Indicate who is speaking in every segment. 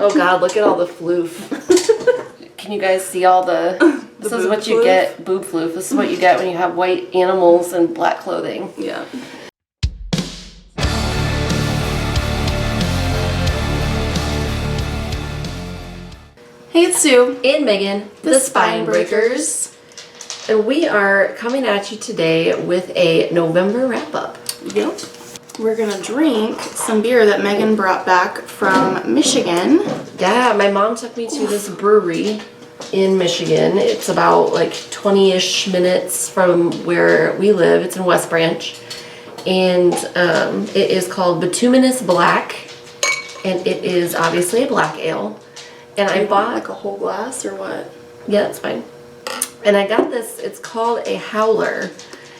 Speaker 1: Oh God, look at all the floof. Can you guys see all this is what you get, boob floof. This is what you get when you have white animals and black clothing.
Speaker 2: Yeah. Hey, it's Sue.
Speaker 1: And Megan, the Spine Breakers. And we are coming at you today with a November wrap-up.
Speaker 2: Yep. We're gonna drink some beer that Megan brought back from Michigan.
Speaker 1: Yeah, my mom took me to this brewery in Michigan. It's about like 20-ish minutes from where we live. It's in West Branch. And it is called Bituminous Black. And it is obviously a black ale. And I bought
Speaker 2: like a whole glass or what?
Speaker 1: Yeah, that's fine. And I got this, it's called a howler.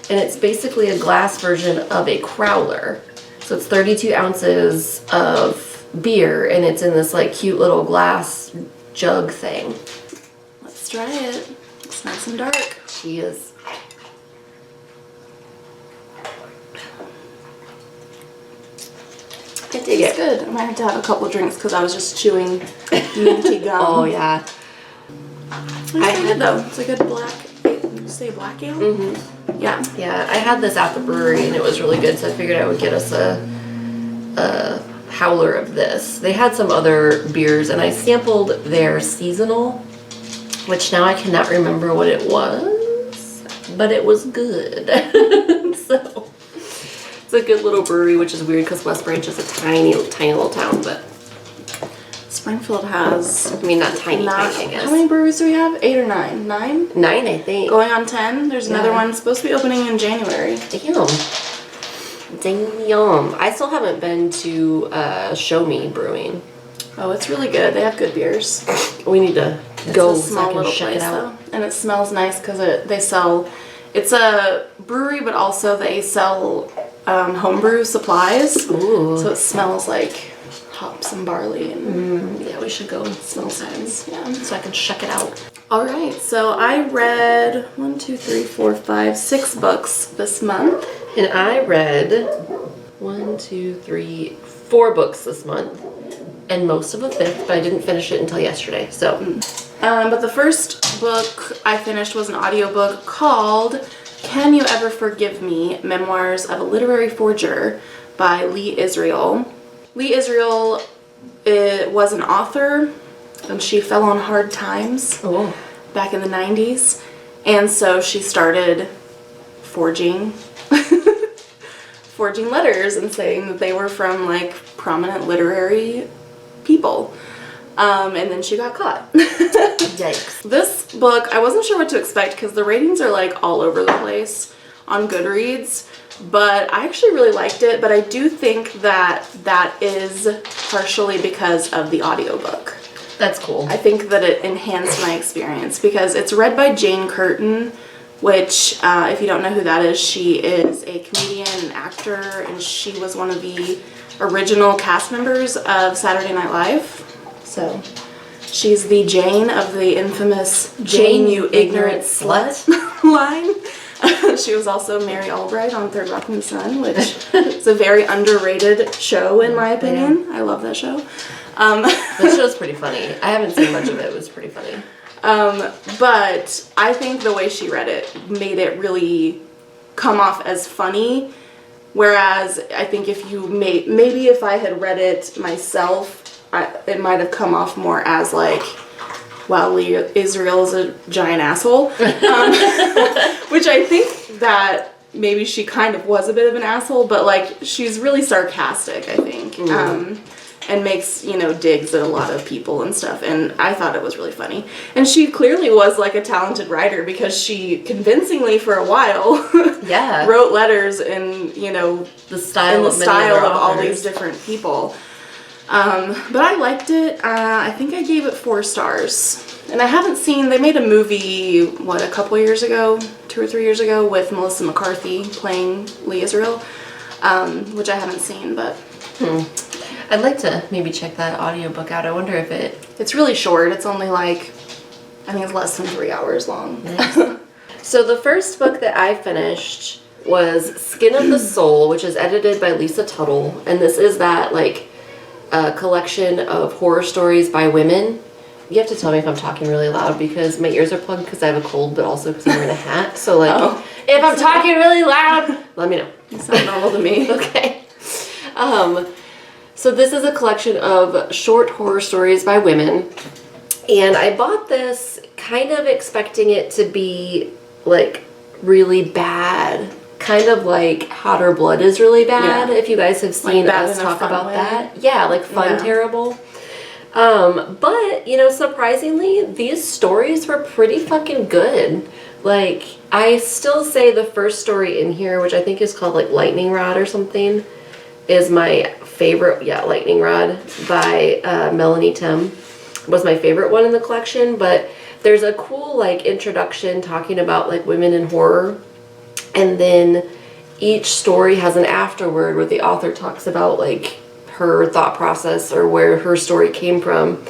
Speaker 1: And it's basically a glass version of a crowler. So it's 32 ounces of beer, and it's in this like cute little glass jug thing.
Speaker 2: Let's try it. It's nice and dark.
Speaker 1: Cheers.
Speaker 2: It tastes good. I might have to have a couple drinks because I was just chewing minty gum.
Speaker 1: Oh yeah.
Speaker 2: It's good though. It's a good black. Did you say black ale?
Speaker 1: Mm-hmm.
Speaker 2: Yeah.
Speaker 1: Yeah, I had this at the brewery and it was really good, so I figured I would get us a howler of this. They had some other beers and I sampled their seasonal, which now I cannot remember what it was, but it was good. So it's a good little brewery, which is weird because West Branch is a tiny little town, but
Speaker 2: Springfield has,
Speaker 1: I mean, not tiny, I guess.
Speaker 2: How many breweries do we have? 8 or 9? 9?
Speaker 1: 9, I think.
Speaker 2: Going on 10. There's another one supposed to be opening in January.
Speaker 1: Damn. I still haven't been to Show Me Brewing.
Speaker 2: Oh, it's really good. They have good beers.
Speaker 1: We need to go
Speaker 2: It's a small little place though, and it smells nice because they sell. It's a brewery, but also they sell homebrew supplies.
Speaker 1: Ooh.
Speaker 2: So it smells like hops and barley and
Speaker 1: Yeah, we should go and smell
Speaker 2: nice. Yeah.
Speaker 1: so I can check it out.
Speaker 2: All right. So I read 1, 2, 3, 4, 5, 6 books this month.
Speaker 1: And I read 1, 2, 3, 4 books this month, and most of a 5th, but I didn't finish it until yesterday. So,
Speaker 2: But the first book I finished was an audiobook called Can You Ever Forgive Me? Memoirs of a Literary Forger by Lee Israel. Lee Israel was an author, and she fell on hard times back in the 90s. And so she started forging letters and saying that they were from like prominent literary people. And then she got caught.
Speaker 1: yikes.
Speaker 2: This book, I wasn't sure what to expect because the ratings are like all over the place on Goodreads, but I actually really liked it, but I do think that is partially because of the audiobook.
Speaker 1: That's cool.
Speaker 2: I think that it enhanced my experience because it's read by Jane Curtin, which, if you don't know who that is, she is a comedian and actor, and she was one of the original cast members of Saturday Night Live. So she's the Jane of the infamous Jane, you ignorant slut line. She was also Mary Albright on Third Rock from the Sun, which is a very underrated show in my opinion. I love that show.
Speaker 1: That show's pretty funny. I haven't seen much of it. It was pretty funny.
Speaker 2: But I think the way she read it made it really come off as funny. Whereas I think if you maybe if I had read it myself, it might have come off more as like, wow, Lee Israel is a giant asshole. Which I think that maybe she kind of was a bit of an asshole, but like she's really sarcastic, I think. And makes, digs at a lot of people and stuff. And I thought it was really funny. And she clearly was like a talented writer because she convincingly for a while wrote letters in,
Speaker 1: the style
Speaker 2: of all these different people. But I liked it. I think I gave it 4 stars. And I haven't seen, they made a movie, a couple years ago, 2 or 3 years ago, with Melissa McCarthy playing Lee Israel, which I haven't seen, but...
Speaker 1: I'd like to maybe check that audiobook out. I wonder if
Speaker 2: It's really short. It's only like, I think it's less than 3 hours long.
Speaker 1: Nice. So the first book that I finished was Skin of the Soul, which is edited by Lisa Tuttle. And this is that, like, a collection of horror stories by women. You have to tell me if I'm talking really loud because my ears are plugged because I have a cold, but also because I'm wearing a hat. So, like, if I'm talking really loud, let me know.
Speaker 2: It's not normal to me.
Speaker 1: Okay. So this is a collection of short horror stories by women. And I bought this kind of expecting it to be, like, really bad. Kind of like Hotter Blood is really bad, if you guys have seen us talk about that. Yeah, like fun, terrible. But, you know, surprisingly, these stories were pretty fucking good. Like, I still say the first story in here, which I think is called, like, Lightning Rod or something, is my favorite. Yeah, Lightning Rod by Melanie Tim was my favorite one in the collection. But there's a cool, like, introduction talking about, like, women in horror. And then each story has an afterword where the author talks about, like, her thought process or where her story came from.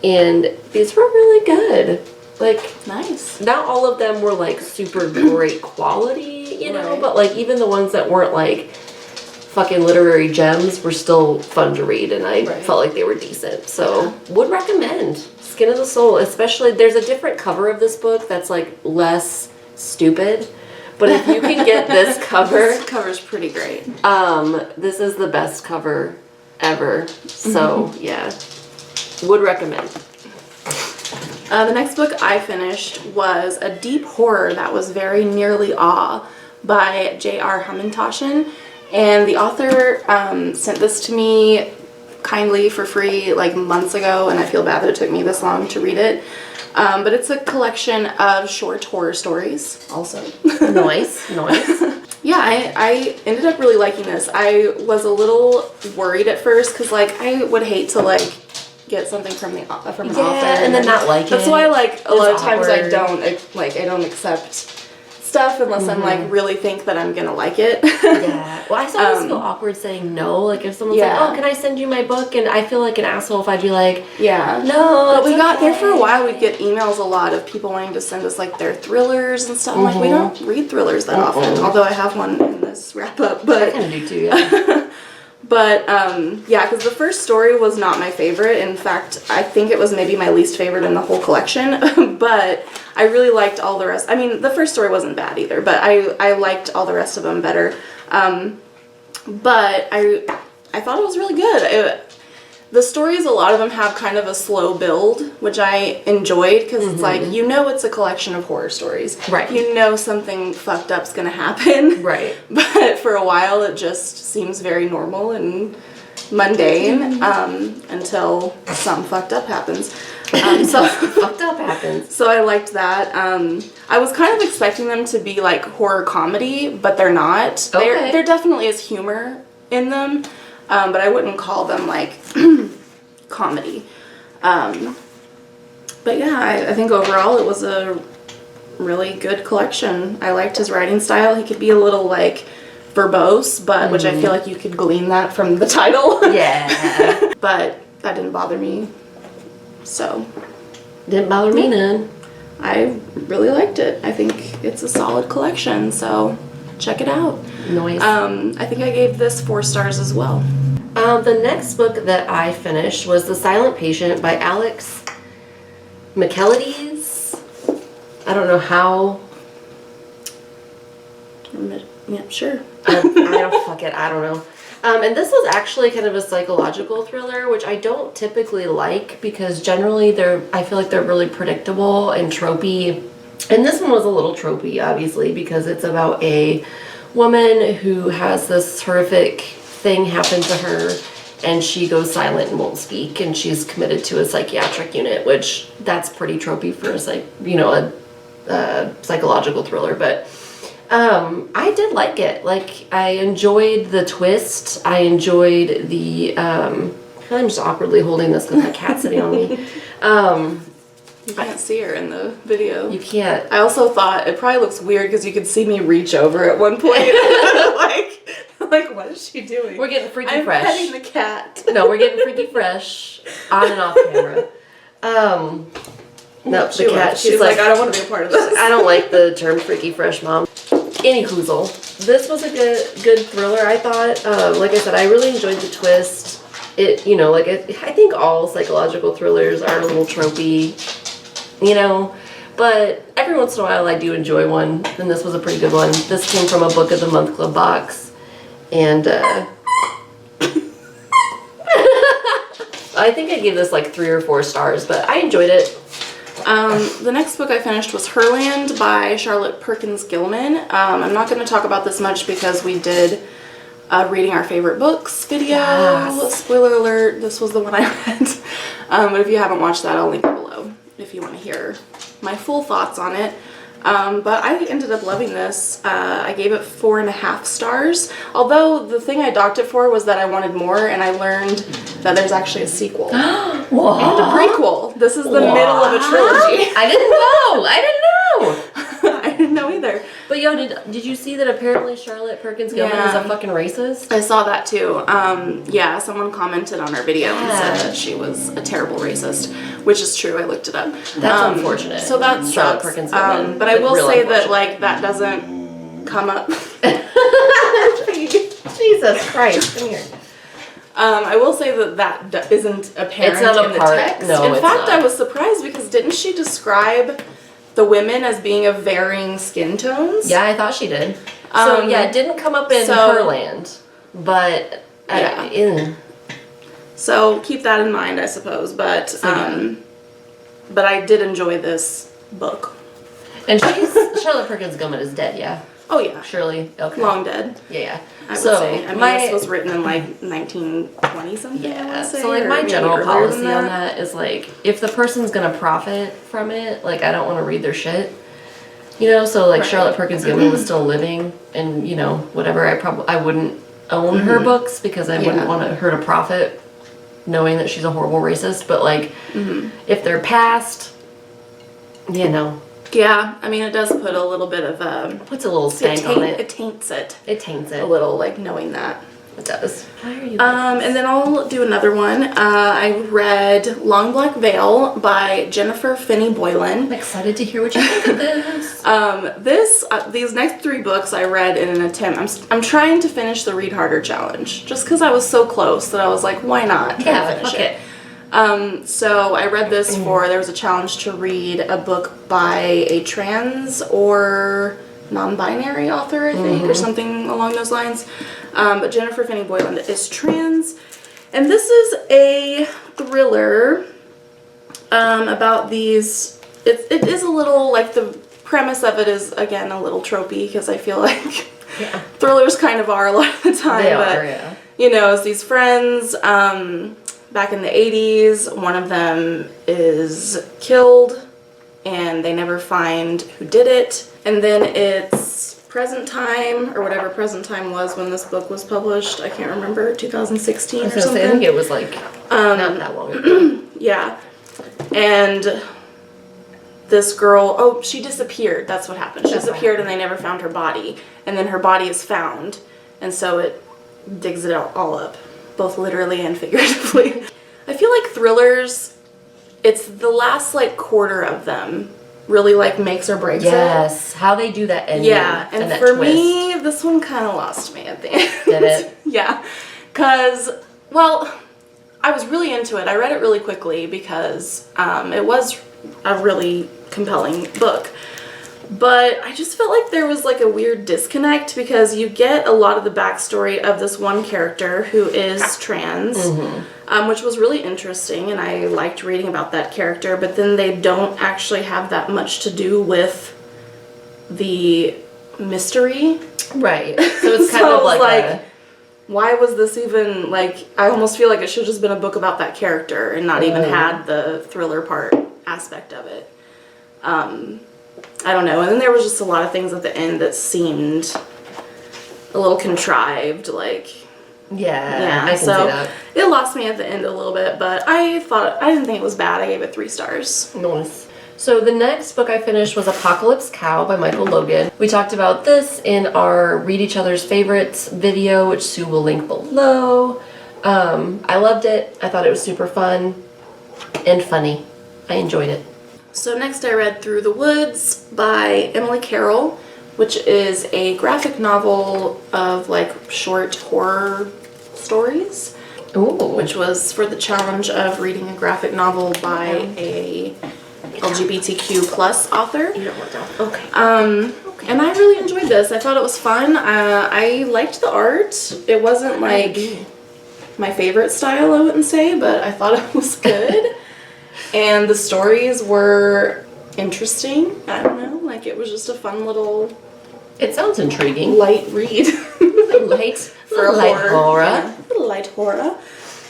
Speaker 1: And these were really good. Like,
Speaker 2: nice.
Speaker 1: Not all of them were, like, super great quality, you know, but, like, even the ones that weren't, like, fucking literary gems were still fun to read, and I felt like they were decent. So, would recommend. Skin of the Soul. Especially, there's a different cover of this book that's, like, less stupid. But if you can get this cover...
Speaker 2: This cover's pretty great.
Speaker 1: This is the best cover ever. So, yeah. Would recommend.
Speaker 2: The next book I finished was a deep horror that was very nearly awe by J.R. Hamantaschen. And the author sent this to me kindly for free like months ago, and I feel bad that it took me this long to read it. But it's a collection of short horror stories also.
Speaker 1: Nice.
Speaker 2: Yeah, I ended up really liking this. I was a little worried at first because, like, I would hate to, like, get something from an author
Speaker 1: and then not like it.
Speaker 2: That's why, like, a lot of times I
Speaker 1: awkward.
Speaker 2: don't accept stuff unless I'm, like, really think that I'm gonna like it.
Speaker 1: Yeah. Well, I sometimes feel awkward saying no. Like, if someone's like, oh, can I send you my book? And I feel like an asshole if I'd be like, no.
Speaker 2: But we got there for a while. We'd get emails a lot of people wanting to send us, like, their thrillers and stuff. I'm like, we don't read thrillers that often. Although I have one in this wrap up. But
Speaker 1: I kind of do too, yeah.
Speaker 2: But, yeah, because the first story was not my favorite. In fact, I think it was maybe my least favorite in the whole collection. But I really liked all the rest. I mean, the first story wasn't bad either, but I liked all the rest of them better. But I thought it was really good. The stories, a lot of them have kind of a slow build, which I enjoyed because it's like, you know it's a collection of horror stories.
Speaker 1: Right.
Speaker 2: You know something fucked up's going to happen.
Speaker 1: Right.
Speaker 2: But for a while it just seems very normal and mundane until some fucked up happens. So I liked that. I was kind of expecting them to be like horror comedy, but they're not.
Speaker 1: Okay.
Speaker 2: There definitely is humor in them. But I wouldn't call them, like, comedy. But yeah, I think overall it was a really good collection. I liked his writing style. He could be a little, like, verbose, but which I feel like you could glean that from the title.
Speaker 1: Yeah.
Speaker 2: But that didn't bother me. So.
Speaker 1: Didn't bother me none.
Speaker 2: I really liked it. I think it's a solid collection, so check it out.
Speaker 1: Nice.
Speaker 2: I think I gave this 4 stars as well.
Speaker 1: The next book that I finished was The Silent Patient by Alex Michaelides. I don't know how.
Speaker 2: Yeah, sure.
Speaker 1: I don't know. And this was actually kind of a psychological thriller, which I don't typically like because generally I feel like they're really predictable and tropey. And this one was a little tropey, obviously, because it's about a woman who has this horrific thing happen to her and she goes silent and won't speak and she's committed to a psychiatric unit, which that's pretty tropey for a psychological thriller. But I did like it. Like, I enjoyed the twist. I enjoyed the I'm just awkwardly holding this because my cat's sitting on me.
Speaker 2: You can't see her in the video.
Speaker 1: You can't.
Speaker 2: I also thought it probably looks weird because you could see me reach over at one point. like what is she doing?
Speaker 1: We're getting freaky
Speaker 2: I'm
Speaker 1: fresh.
Speaker 2: petting the cat.
Speaker 1: No, we're getting freaky fresh on and off camera. No, the cat.
Speaker 2: She's like, I don't want to be a part of this.
Speaker 1: I don't like the term freaky fresh, Mom. Any Hoozle. This was a good thriller, I thought. Like I said, I really enjoyed the twist. it, you know, like, I think all psychological thrillers are a little tropey, you know, but every once in a while I do enjoy one, and this was a pretty good one. This came from a Book of the Month Club box, and I think I gave this like 3 or 4 stars, but I enjoyed it.
Speaker 2: The next book I finished was Herland by Charlotte Perkins Gilman. I'm not going to talk about this much because we did reading our favorite books video. Yes. Spoiler alert, this was the one I read. But if you haven't watched that, I'll link it below if you want to hear my full thoughts on it. But I ended up loving this. I gave it 4.5 stars. Although the thing I docked it for was that I wanted more, and I learned that there's actually a sequel and a prequel. This is the middle of a trilogy.
Speaker 1: I didn't know. I didn't know.
Speaker 2: I didn't know either.
Speaker 1: But yo, did you see that apparently Charlotte Perkins Gilman is a fucking racist?
Speaker 2: I saw that too. Yeah, someone commented on our video and said that she was a terrible racist, which is true. I looked it up.
Speaker 1: That's unfortunate.
Speaker 2: So that
Speaker 1: Charlotte
Speaker 2: sucks.
Speaker 1: Perkins Gilman.
Speaker 2: But I will say that like that doesn't come up.
Speaker 1: Jesus Christ, come here.
Speaker 2: I will say that isn't apparent
Speaker 1: it's not
Speaker 2: in
Speaker 1: a part.
Speaker 2: the text.
Speaker 1: No,
Speaker 2: in fact,
Speaker 1: not.
Speaker 2: I was surprised because didn't she describe the women as being of varying skin tones?
Speaker 1: Yeah, I thought she did. So yeah, it didn't come up in Herland, but
Speaker 2: So keep that in mind, I suppose. But but I did enjoy this book.
Speaker 1: And Charlotte Perkins Gilman is dead, yeah.
Speaker 2: Oh yeah,
Speaker 1: Surely, okay.
Speaker 2: long dead.
Speaker 1: Yeah.
Speaker 2: I would say. I mean, this was written in like 1920 something.
Speaker 1: Yeah.
Speaker 2: I want to say,
Speaker 1: So like my
Speaker 2: maybe
Speaker 1: general
Speaker 2: earlier
Speaker 1: policy
Speaker 2: than
Speaker 1: on that is like, if the person's gonna profit from it, like I don't want to read their shit. You know, so like Charlotte Perkins Gilman was still living, and you know, whatever. I wouldn't own her books because I wouldn't want her to profit, knowing that she's a horrible racist. But like, if they're past, you know.
Speaker 2: Yeah, I mean, it does put a little bit of
Speaker 1: puts a little stank on it.
Speaker 2: It taints it.
Speaker 1: It taints it
Speaker 2: a little, like knowing that.
Speaker 1: It does. Why are you?
Speaker 2: And then I'll do another one. I read Long Black Veil by Jennifer Finney Boylan.
Speaker 1: I'm excited to hear what you think of this.
Speaker 2: These next 3 books I read in an attempt. I'm trying to finish the Read Harder challenge just because I was so close that I was like, why not? Finish it. So I read this there was a challenge to read a book by a trans or non-binary author, I think, or something along those lines. But Jennifer Finney Boylan is trans. And this is a thriller about these, it is a little, like the premise of it is, again, a little tropey because I feel like thrillers kind of are a lot of the time. But, you know, it's these friends, back in the 80s, one of them is killed and they never find who did it. And then it's present time, or whatever present time was when this book was published. I can't remember, 2016 or something.
Speaker 1: I think it was like not that long ago.
Speaker 2: Yeah. And this girl, she disappeared. That's what happened. She disappeared and they never found her body. And then her body is found. And so it digs it all up, both literally and figuratively. I feel like thrillers, it's the last like quarter of them really like makes or breaks it.
Speaker 1: Yes, how they do that ending.
Speaker 2: Yeah, and for me, this one kind of lost me at the end.
Speaker 1: Did it?
Speaker 2: Yeah, because, well, I was really into it. I read it really quickly because it was a really compelling book. But I just felt like there was like a weird disconnect because you get a lot of the backstory of this one character who is trans, which was really interesting, and I liked reading about that character, but then they don't actually have that much to do with the mystery.
Speaker 1: Right. So it's kind of like
Speaker 2: why was this even, like, I almost feel like it should have just been a book about that character and not even had the thriller part aspect of it. I don't know. And then there was just a lot of things at the end that seemed a little contrived, like.
Speaker 1: Yeah, I can see that.
Speaker 2: It lost me at the end a little bit, but I didn't think it was bad. I gave it 3 stars.
Speaker 1: Nice. So the next book I finished was Apocalypse Cow by Michael Logan. We talked about this in our Read Each Other's Favorites video, which Sue will link below. I loved it. I thought it was super fun and funny. I enjoyed it.
Speaker 2: So next I read Through the Woods by Emily Carroll, which is a graphic novel of like short horror stories.
Speaker 1: Ooh.
Speaker 2: which was for the challenge of reading a graphic novel by a LGBTQ plus author.
Speaker 1: You don't want that. Okay.
Speaker 2: And I really enjoyed this. I thought it was fun. I liked the art. It wasn't like my favorite style, I wouldn't say, but I thought it was good. And the stories were interesting. I don't know, like it was just a fun little...
Speaker 1: It sounds intriguing.
Speaker 2: Light read.
Speaker 1: Light
Speaker 2: For a horror. Yeah, a little light horror.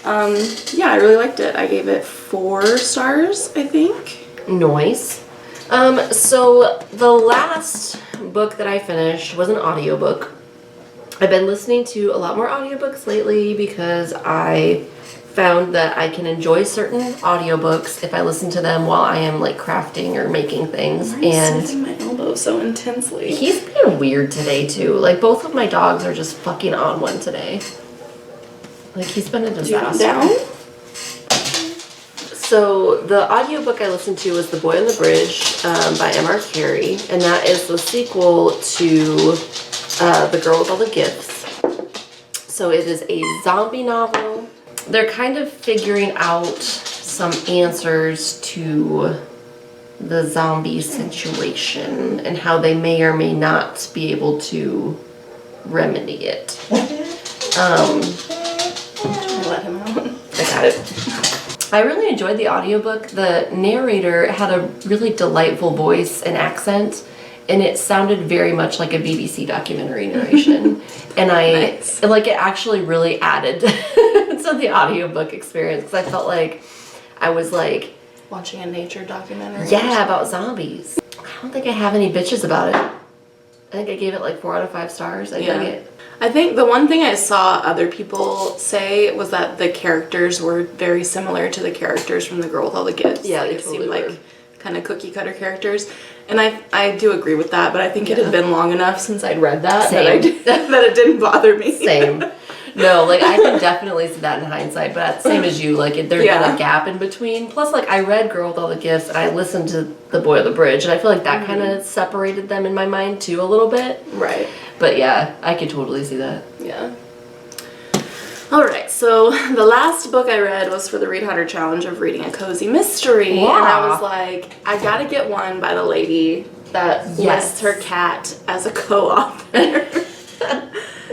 Speaker 2: Yeah, I really liked it. I gave it 4 stars, I think.
Speaker 1: Nice. So the last book that I finished was an audiobook. I've been listening to a lot more audiobooks lately because I found that I can enjoy certain audiobooks if I listen to them while I am like crafting or making things.
Speaker 2: I'm sniffing my elbow so intensely.
Speaker 1: He's being weird today too. Like both of my dogs are just fucking on one today. Like he's been a disaster.
Speaker 2: Down?
Speaker 1: So the audiobook I listened to was The Boy on the Bridge by M.R. Carey, and that is the sequel to The Girl with All the Gifts. So it is a zombie novel. They're kind of figuring out some answers to the zombie situation and how they may or may not be able to remedy it.
Speaker 2: Let him out.
Speaker 1: I got it. I really enjoyed the audiobook. The narrator had a really delightful voice and accent, and it sounded very much like a BBC documentary narration. And
Speaker 2: Nice.
Speaker 1: like it actually really added to the audiobook experience because I felt like I was like
Speaker 2: Watching a nature documentary.
Speaker 1: yeah, about zombies. I don't think I have any bitches about it. I think I gave it like 4 out of 5 stars. I dug it.
Speaker 2: I think the one thing I saw other people say was that the characters were very similar to the characters from The Girl with All the Gifts.
Speaker 1: Yeah,
Speaker 2: like
Speaker 1: they
Speaker 2: it
Speaker 1: totally
Speaker 2: seemed
Speaker 1: were.
Speaker 2: like kind of cookie cutter characters. And I do agree with that, but I think it had been long enough since I'd read that that, that it didn't bother me.
Speaker 1: Same. No, like I can definitely see that in hindsight, but same as you, like there's been a gap in between. Plus, like I read Girl with All the Gifts and I listened to The Boy on the Bridge, and I feel like that kind of separated them in my mind too a little bit.
Speaker 2: Right.
Speaker 1: But yeah, I could totally see that.
Speaker 2: Yeah. Alright, so the last book I read was for the Read Harder Challenge of reading a cozy mystery.
Speaker 1: Wow.
Speaker 2: And I was like, I gotta get one by the lady that lists her cat as a co-author.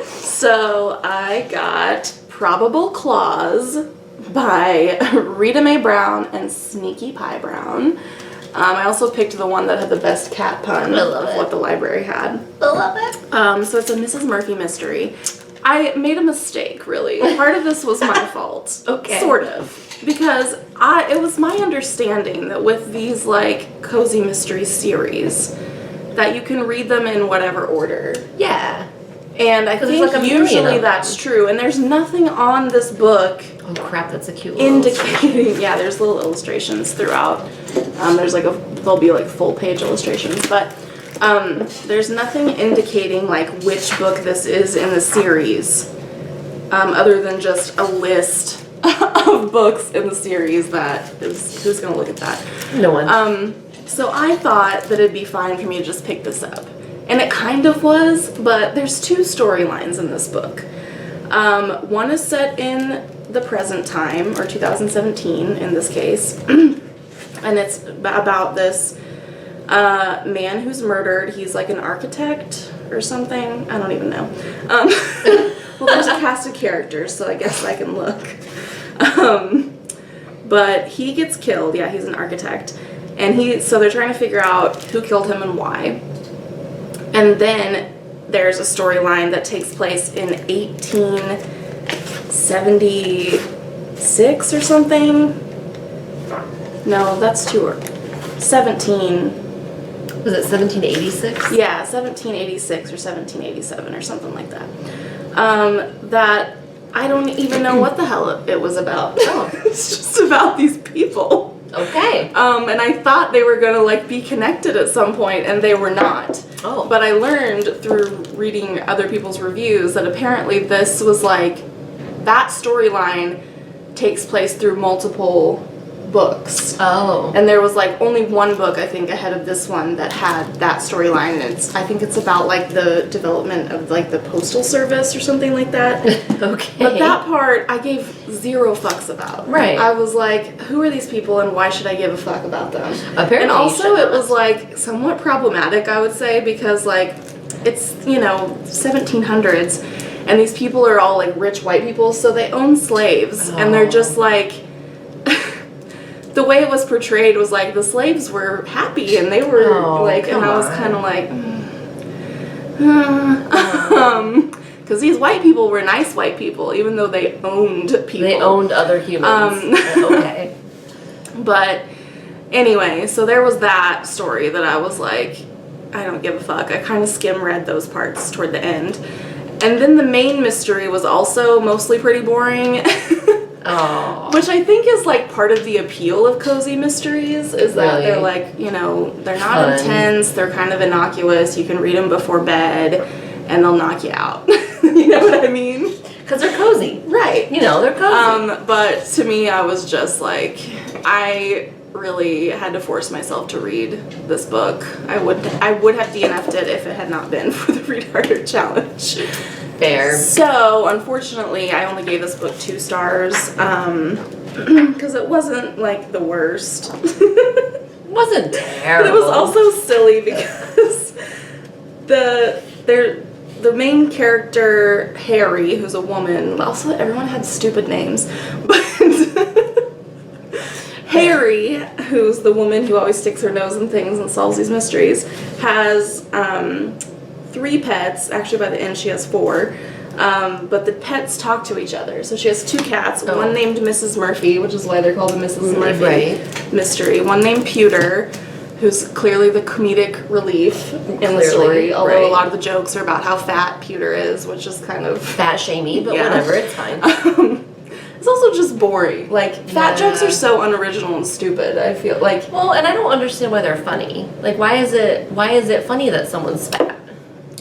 Speaker 2: So I got Probable Claws by Rita Mae Brown and Sneaky Pie Brown. I also picked the one that had the best cat pun of what the library had.
Speaker 1: I love it.
Speaker 2: So it's a Mrs. Murphy mystery. I made a mistake, really. Part of this was my fault.
Speaker 1: Okay.
Speaker 2: Sort of. Because it was my understanding that with these, like, cozy mystery series, that you can read them in whatever order.
Speaker 1: Yeah.
Speaker 2: And I think
Speaker 1: like
Speaker 2: usually that's true. And there's nothing on this book
Speaker 1: Oh crap, that's a cute little
Speaker 2: indicating, yeah, there's little illustrations throughout. There's like there'll be like full page illustrations, but there's nothing indicating like which book this is in the series, other than just a list of books in the series that who's gonna look at that?
Speaker 1: No one.
Speaker 2: So I thought that it'd be fine for me to just pick this up. And it kind of was, but there's 2 storylines in this book. One is set in the present time, or 2017 in this case, and it's about this man who's murdered. He's like an architect or something. I don't even know. Well, there's a cast of characters, so I guess I can look. But he gets killed. Yeah, he's an architect. And so they're trying to figure out who killed him and why. And then there's a storyline that takes place in 1876 or something. No, that's 17.
Speaker 1: Was it 1786?
Speaker 2: Yeah, 1786 or 1787 or something like that. That I don't even know what the hell it was about.
Speaker 1: Oh.
Speaker 2: It's just about these people.
Speaker 1: Okay.
Speaker 2: And I thought they were gonna like be connected at some point, and they were not.
Speaker 1: Oh.
Speaker 2: But I learned through reading other people's reviews that apparently this was like, that storyline takes place through multiple books.
Speaker 1: Oh.
Speaker 2: And there was like only one book, I think, ahead of this one that had that storyline, and I think it's about like the development of like the postal service or something like that.
Speaker 1: Okay.
Speaker 2: But that part I gave 0 fucks about.
Speaker 1: Right.
Speaker 2: I was like, who are these people and why should I give a fuck about them?
Speaker 1: Apparently.
Speaker 2: And also
Speaker 1: you should
Speaker 2: it was like somewhat problematic, I would say, because like it's, 1700s and these people are all like rich white people, so they own slaves, and they're just like the way it was portrayed was like the slaves were happy and they were and I was kind of like because these white people were nice white people, even though they owned people.
Speaker 1: They owned other humans. Okay.
Speaker 2: But anyway, so there was that story that I was like, I don't give a fuck. I kind of skim read those parts toward the end. And then the main mystery was also mostly pretty boring.
Speaker 1: Oh.
Speaker 2: Which I think is like part of the appeal of cozy mysteries, is that they're like, they're not
Speaker 1: fun.
Speaker 2: Intense, they're kind of innocuous, you can read them before bed and they'll knock you out. You know what I mean?
Speaker 1: Because they're cozy.
Speaker 2: Right.
Speaker 1: They're cozy.
Speaker 2: But to me, I was just like, I really had to force myself to read this book. I would have DNF'd it if it had not been for the Read Harder challenge.
Speaker 1: Fair.
Speaker 2: So, unfortunately, I only gave this book 2 stars, because it wasn't, like, the worst.
Speaker 1: It wasn't terrible.
Speaker 2: But it was also silly because the main character, Harry, who's a woman, also everyone had stupid names, but Harry, who's the woman who always sticks her nose in things and solves these mysteries, has 3 pets. Actually, by the end, she has 4. But the pets talk to each other. So she has 2 cats, one named Mrs. Murphy, which is why they're called the Mrs. Murphy mystery. One named Pewter, who's clearly the comedic relief in the story. Although a lot of the jokes are about how fat Pewter is, which is kind of
Speaker 1: fat shamey, but whatever, it's fine.
Speaker 2: It's also just boring. Like, fat jokes are so unoriginal and stupid, I feel like.
Speaker 1: Well, and I don't understand why they're funny. Like, why is it funny that someone's fat?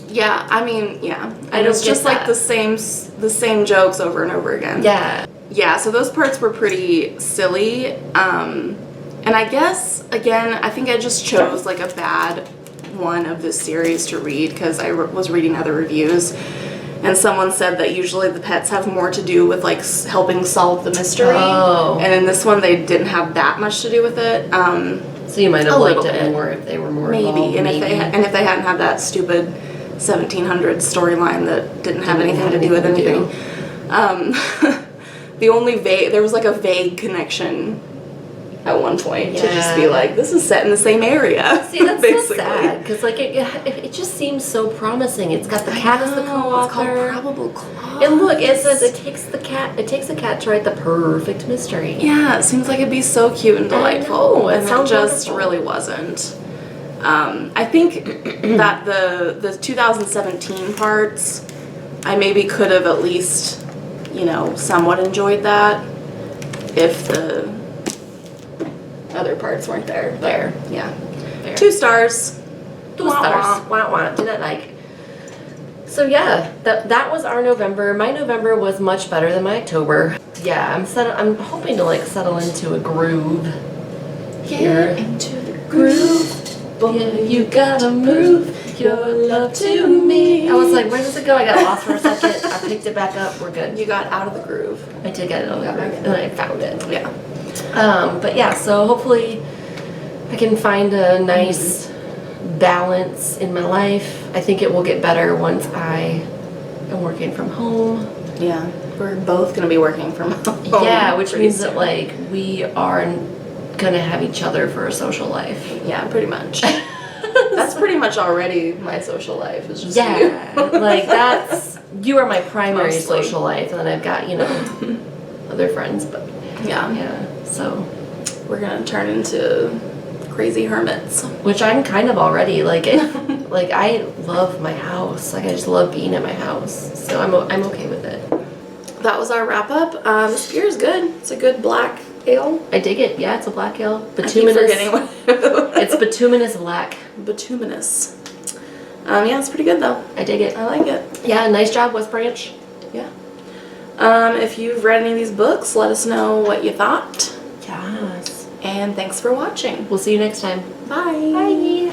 Speaker 2: Yeah, I mean, yeah. And
Speaker 1: don't
Speaker 2: it's just
Speaker 1: get
Speaker 2: like the same jokes over and over again.
Speaker 1: Yeah.
Speaker 2: Yeah, so those parts were pretty silly. And I guess, again, I think I just chose like a bad one of this series to read because I was reading other reviews. And someone said that usually the pets have more to do with like helping solve the mystery. Oh. And in this one, they didn't have that much to do with it.
Speaker 1: So you might have liked it more if they were more involved.
Speaker 2: And if they hadn't had that stupid 1700s storyline that didn't have anything to do with anything. The only there was like a vague connection at one point to just be like, this is set in the same area.
Speaker 1: See, that's so sad because like it just seems so promising. It's got the cat as the co-author.
Speaker 2: It's called Probable Clause.
Speaker 1: And look, it says it takes the cat to write the perfect mystery.
Speaker 2: Yeah, it seems like it'd be so cute and delightful, and it just
Speaker 1: wonderful.
Speaker 2: really wasn't. I think that the 2017 parts, I maybe could have at least, somewhat enjoyed that if the other parts weren't there.
Speaker 1: Fair.
Speaker 2: Yeah.
Speaker 1: Fair.
Speaker 2: 2 stars.
Speaker 1: 2 stars. Wah wah. Did I like? So yeah, that was our November. My November was much better than my October. Yeah, I'm hoping to like settle into a groove here.
Speaker 2: Get into the groove.
Speaker 1: Boy, you gotta move your love to me. I was like, where does it go? I got lost for a second. I picked it back up. We're good.
Speaker 2: You got out of the groove.
Speaker 1: I did get it out of the groove, and then I found it.
Speaker 2: Yeah.
Speaker 1: But yeah, so hopefully I can find a nice balance in my life. I think it will get better once I am working from home.
Speaker 2: Yeah. We're both going to be working from home.
Speaker 1: Yeah, which means that like we are gonna have each other for a social life.
Speaker 2: Yeah, pretty much. That's pretty much already my social life. Is just you.
Speaker 1: Like you are my primary social life, and then I've got other friends, but yeah. So
Speaker 2: we're gonna turn into crazy hermits,
Speaker 1: which I'm kind of already. Like like I love my house. Like I just love being at my house. So I'm okay with it.
Speaker 2: That was our wrap up. This beer is good. It's a good black ale.
Speaker 1: I dig it. Yeah, it's a black ale.
Speaker 2: Bituminous. I keep forgetting what
Speaker 1: it's bituminous black.
Speaker 2: Bituminous. Yeah, it's pretty good though.
Speaker 1: I dig it.
Speaker 2: I like it.
Speaker 1: Yeah, nice job, West Branch.
Speaker 2: Yeah. If you've read any of these books, let us know what you thought.
Speaker 1: Yes.
Speaker 2: And thanks for watching.
Speaker 1: We'll see you next time.
Speaker 2: Bye.
Speaker 1: Bye.